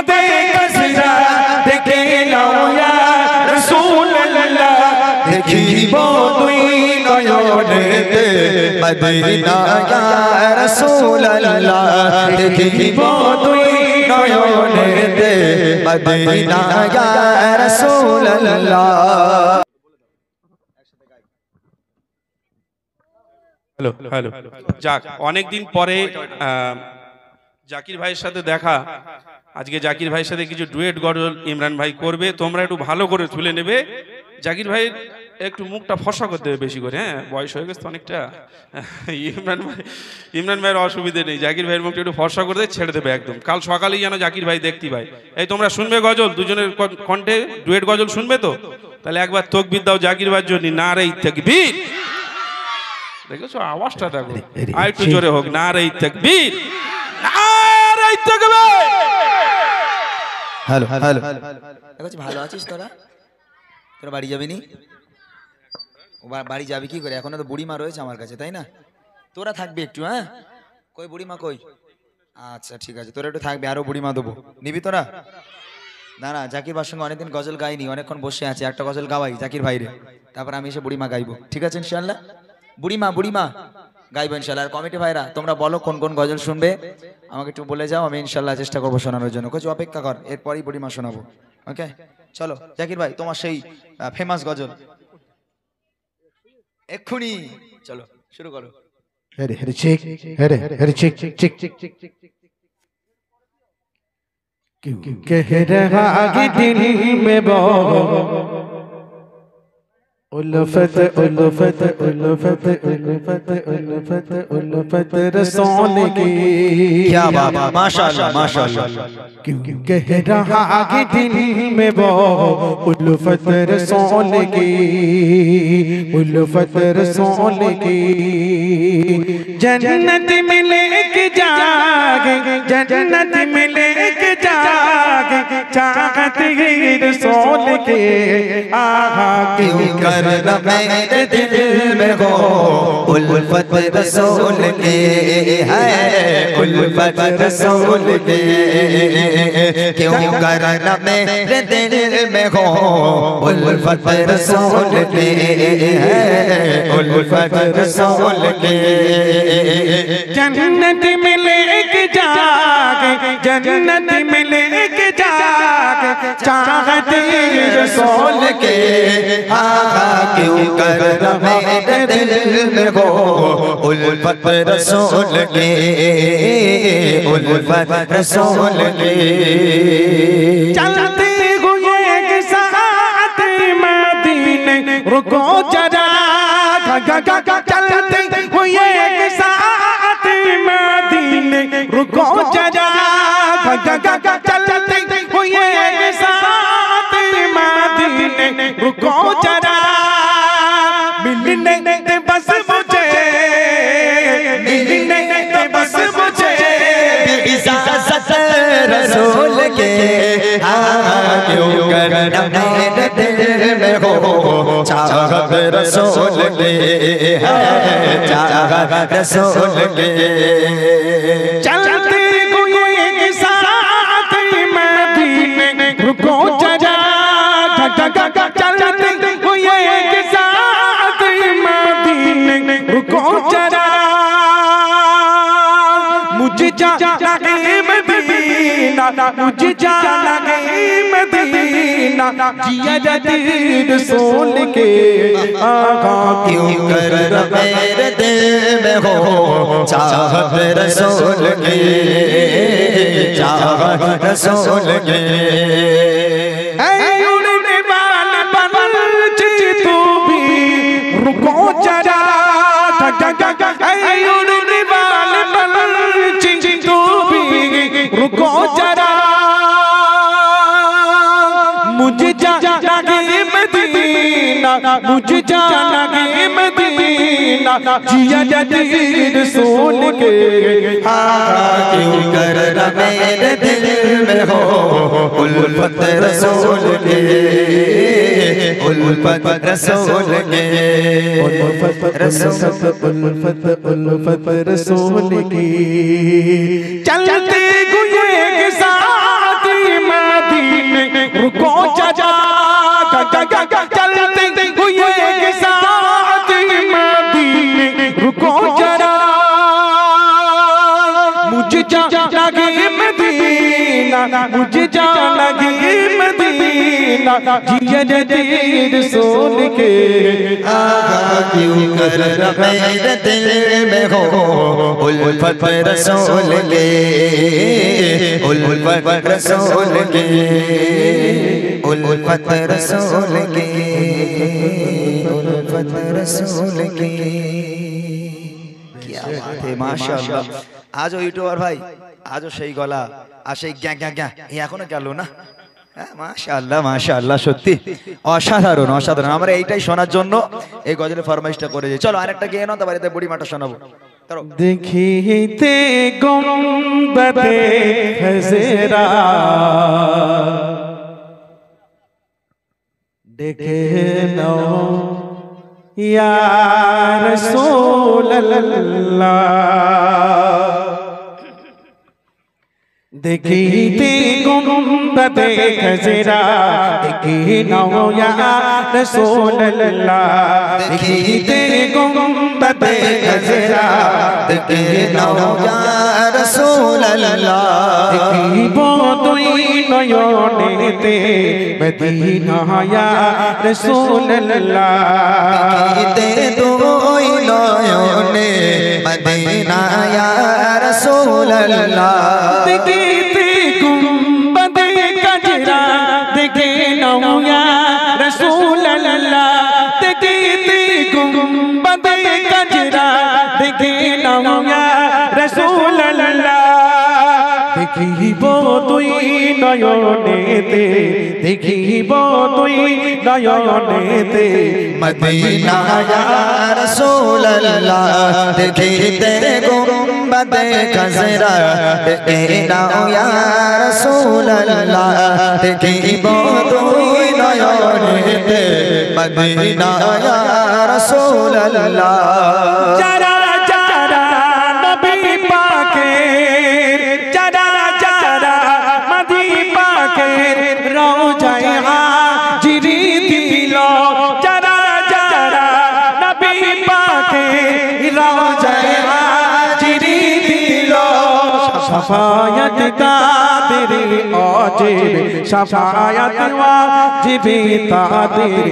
गुंबदे खसरा देखे नाओ या रसूल अल्लाह देखिब दुई नयनेते मदीना या रसूल अल्लाह देखिब दुई नयनेते मदीना या रसूल अल्लाह। हेलो हेलो যাক অনেক দিন পরে জাকির ভাইয়ের সাথে দেখা। আজকে জাকির ভাইয়ের সাথে কিছু ডুয়েট গজল ইমরান ভাই করবে, তোমরা একটু ভালো করে তুলে নেবে। জাকির ভাই একটু মুখটা ফসা করতে হবে বেশি করে, হ্যাঁ বয়স হয়ে গেছে অনেকটা। ইমরান ভাইয়ের অসুবিধে নেই, জাকির ভাইয়ের মুখটা একটু ফসা করে ছেড়ে দেবে একদম। কাল সকালেই যেন জাকির ভাই দেখতে ভাই। এই তোমরা শুনবে গজল, দুজনের কণ্ঠে ডুয়েট গজল শুনবে তো? তাহলে একবার তাকবীর দাও জাকির ভাইয়ের জন্য, নারে তাকবীর। দেখেছো আওয়াজটা দেখো, আর একটু জোরে হোক, নারে তাকবীর, নারে তাকবীর। হ্যালো হ্যালো দেখো ভালো আছিস তোরা? তোরা বাড়ি যাবি নি? বাড়ি যাবি কি করে? এখনো তো বুড়িমা রয়েছে আমার কাছে, তাই না? তোরা থাকবি একটু, হ্যাঁ? কই বুড়িমা কই? আচ্ছা ঠিক আছে, তোরা একটু থাকবি, আরো বুড়িমা দেবো, নিবি তোরা? না না, জাকির ভাইয়ের সঙ্গে অনেকদিন গজল গাইনি, অনেকক্ষণ বসে আছে, একটা গজল গাওয়াই জাকির ভাইরে, তারপর আমি এসে বুড়িমা গাইবো, ঠিক আছে ইনশাআল্লাহ? বুড়িমা বুড়িমা গাইবো ইনশাআল্লাহ। আর কমিটি ভাইরা তোমরা বলো কোন কোন গজল শুনবে, আমাকে একটু বলে যাও, আমি ইনশাআল্লাহ চেষ্টা করবো শোনানোর জন্য। কিছু অপেক্ষা কর, এরপরই বুড়িমা শোনাবো। ওকে চলো জাকির ভাই, তোমার সেই ফেমাস গজল এক্ষুনি চলো শুরু করো। হেরে হেরে চেক, হেরে হেরে চেক চেক চেক চেক क्यों कह रहा कि दिल में वो उल्फत उल्फत उल्फत उल्फत उल्फत उल्फत रसूल की। क्या बात है, माशाअल्लाह माशाअल्लाह। क्यों कह रहा कि दिल में वो उल्फत रसूल की, उल्फत रसूल की। जन्नत में लेके जागे, जन्नत में लेके जागे, चाहत ही रसूल के। आहा क्यों कर मेरे दिल में हो उल्फत रसूल के, है उल्फत रसूल के। क्यों कर मेरे दिल में हो उल्फत रसूल के, है उल्फत रसूल के। जन्नत में लेके जागे, जन्नत में लेके जागे, चाहत रसूल के। आहा क्यों कर मेरे दिल में हो उल्फत रसूल के, उल्फत रसूल के। चलते हुए एक साथ मदीने रुको जरा, चलते हुए एक साथ मदीने रुको जरा, चलते हुए एक साथ मदीने रुको जरा। मिलने दे बस मुझे, मिलने दे बस मुझे इजाज़त रसूल के। क्यों कर मेरे दिल में हो चाहत रसूल के, है चाहत रसूल के। चलते हुए एक साथ मदीने रुको जरा, चलते हुए एक साथ मदीने रुको जरा। मुझे जाना है मदीना, मुझे जाना है मदीना, जिया जाती रसूल के। आगा क्यों कर मेरे दिल में हो चाहत रसूल के, चाहत रसूल के। उड़ने वाले पंछी तू भी रुको जरा, उड़ने वाले पंछी तू भी रुको जरा। मुझे जाना है मदीना, मुझे जाना है मदीना, जिया जाती रसूल के। क्यों कर मेरे दिल में हो उल्फत रसूल के, उल्फत रसूल के। उल्फत उल्फत उल्फत रसूल की। चलते हुए के साथ मुझे जाना गे मदीना मुझे जाना गे मदीना जिया तेरे सोन के आगा क्यों कर मेरे दिल में हो उल्फत रसूल के उल्फत रसूल के उल्फत रसूल के उल्फत रसूल के। क्या बात है माशाअल्लाह। आज यूट्यूबर भाई आज সেই গলা আর সেই গ্যা গ্যা গ্যা এই এখনো গেল না। মাশাআল্লাহ মাশাআল্লাহ সত্যি অসাধারণ অসাধারণ। আমরা এইটাই শোনার জন্য এই গজলের ফরমাইশটা করেছি। চলো আরেকটা গেয়ে নাও, তারপরে বুড়ি মাটা শোনাবো। देखते गुंबदे खज़रा देखे नो या रसूल अल्लाह देखते गुंबदे खज़रा देखे नो या रसूल अल्लाह देखते गुंबदे खज़रा देखे नो या रसूल अल्लाह দেখিবো তুই নয়নেতে মদিনা ইয়া রাসূলুল্লাহ দেখিতে তুই নয়নে মদিনা ইয়া রাসূলুল্লাহ দেখিতে গুম্বদে কজরা দেখে নাও ইয়া রাসূলুল্লাহ দেখিতে গুম্বদে কজরা দেখে নাও ইয়া রাসূলুল্লাহ দেখিব তুই নয়নেতে দেখিব তুই নয়নেতে मदीना या रसूल अल्लाह देखते गुंबदे खज़रा देखना या रसूल अल्लाह देखिबो तुई नयनेते मदीना या रसूल अल्लाह যারা যারা নবী পাকের যারা যারা মদি পাকের রওজায় হাজিরি দিল যারা যারা নবী পাকের রওজায় হাজিরি দিল শাফায়াত তাদের অজিব শাফায়াত ওয়াজিব তাদের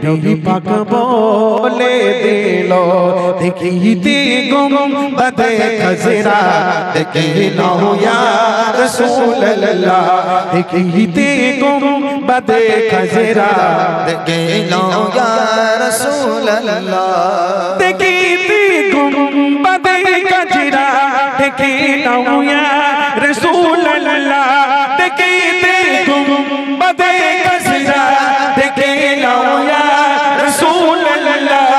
নবী পাক বলে দিল দেখিতে গুম্বদে খজরা দেখে নাও ইয়া রাসূলুল্লাহ দেখিতে গুম্বদে খজরা দেখে নাও ইয়া রাসূলুল্লাহ দেখিতে গুম্বদে খজরা দেখে নাও ইয়া রাসূলুল্লাহ দেখিতে গুম্বদে খজরা দেখে নাও ইয়া রাসূলুল্লাহ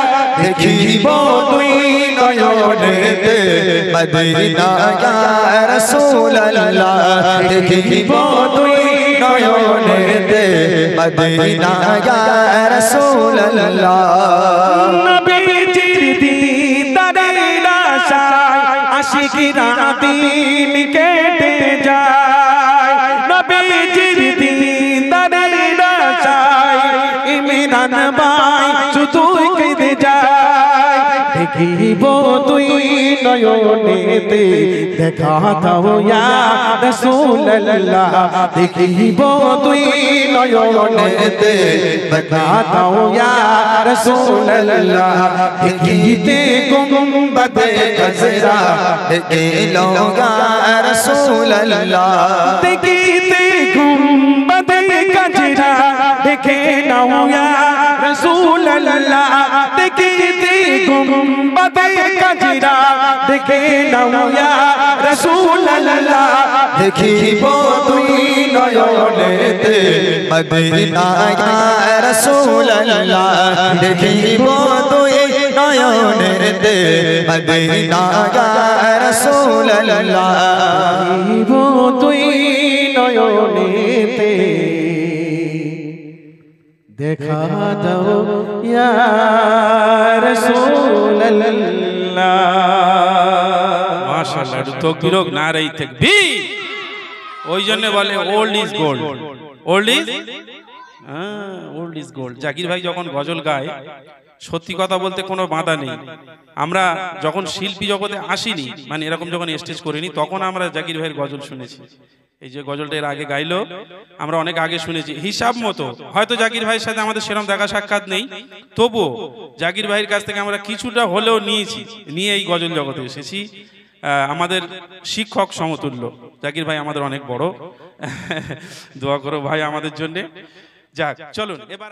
দেখিব তুই নয়নেতে मदीना या रसूल अल्लाह देखिब तुई नयनेते मदीना या रसूल अल्लाह নবীজির দিদারের আশায় আশিকরা দিন কেটে যায় নবীজির দিদারের আশায় ইমরান ভাই শুধুই কেঁদে যায় দেখিব তুই নয়নেতে দেখা দাও ইয়া রাসূলুল্লাহ দেখিব তুই নয়নেতে দেখা দাও ইয়া রাসূলুল্লাহ দেখিতে গুম্বদে খজরা দেখে লো ইয়া রাসূলুল্লাহ দেখিতে গুম্বদে খজরা দেখে নাও ইয়া রাসূলুল্লাহ দেখিতে গুম্বদে খজরা দেখে নাও ইয়া রাসূলুল্লাহ দেখিব তুই নয়নেতে মদীনা ইয়া রাসূলুল্লাহ দেখিব তুই নয়নেতে মদীনা ইয়া রাসূলুল্লাহ দেখিব তুই নয়নেতে দেখা দাও ইয়া রাসূলুল্লাহ মাশাআল্লাহ তাকবীর হোক নারায়ে তাকবীর। ওই জন্য বলে old is gold old is gold. Zakir ভাই যখন গজল গায় সত্যি কথা বলতে কোনো বাধা নেই। আমরা যখন শিল্পী জগতে আসিনি, মানে এরকম যখন স্টেজ করিনি, তখন আমরা জাকির ভাইয়ের গজল শুনেছি। এই যে গজলটা এর আগে গাইলো, আমরা অনেক আগে শুনেছি হিসাব মতো। হয়তো জাকির ভাইয়ের সাথে আমাদের সেরকম দেখা সাক্ষাৎ নেই, তবুও জাকির ভাইয়ের কাছ থেকে আমরা কিছুটা হলেও নিয়েছি, নিয়ে এই গজল জগতে এসেছি। আমাদের শিক্ষক সমতুল্য জাকির ভাই আমাদের অনেক বড়। দোয়া করো ভাই আমাদের জন্য। যাক, চলুন এবার